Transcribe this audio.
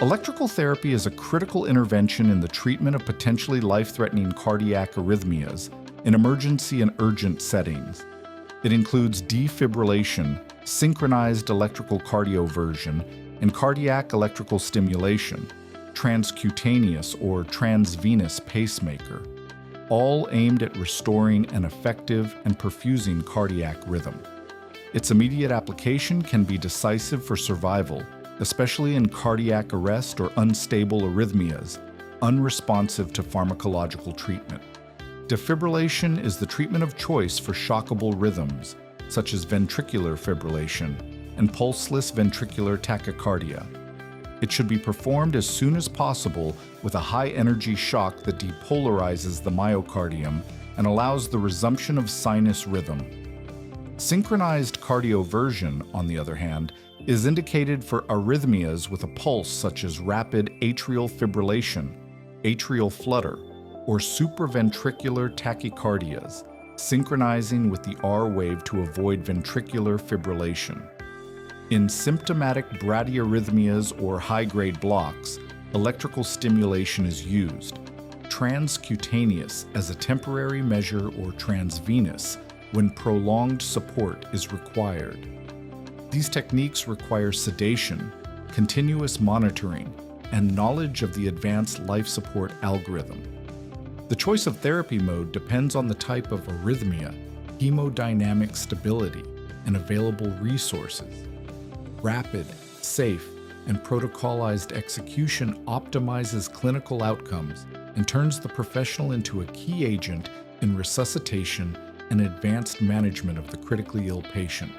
Electrical therapy is a critical intervention in the treatment of potentially life-threatening cardiac arrhythmias in emergency and urgent settings. It includes defibrillation, synchronized electrical cardioversion, and cardiac electrical stimulation, transcutaneous or transvenous pacemaker, all aimed at restoring an effective and perfusing cardiac rhythm. Its immediate application can be decisive for survival, especially in cardiac arrest or unstable arrhythmias, unresponsive to pharmacological treatment. Defibrillation is the treatment of choice for shockable rhythms, such as ventricular fibrillation and pulseless ventricular tachycardia. It should be performed as soon as possible with a high-energy shock that depolarizes the myocardium and allows the resumption of sinus rhythm. Synchronized cardioversion, on the other hand, is indicated for arrhythmias with a pulse such as rapid atrial fibrillation, atrial flutter, or supraventricular tachycardias, synchronizing with the R wave to avoid ventricular fibrillation. In symptomatic bradyarrhythmias or high-grade blocks, electrical stimulation is used, transcutaneous as a temporary measure or transvenous when prolonged support is required. These techniques require sedation, continuous monitoring, and knowledge of the advanced life support algorithm. The choice of therapy mode depends on the type of arrhythmia, hemodynamic stability, and available resources. Rapid, safe, and protocolized execution optimizes clinical outcomes and turns the professional into a key agent in resuscitation and advanced management of the critically ill patient.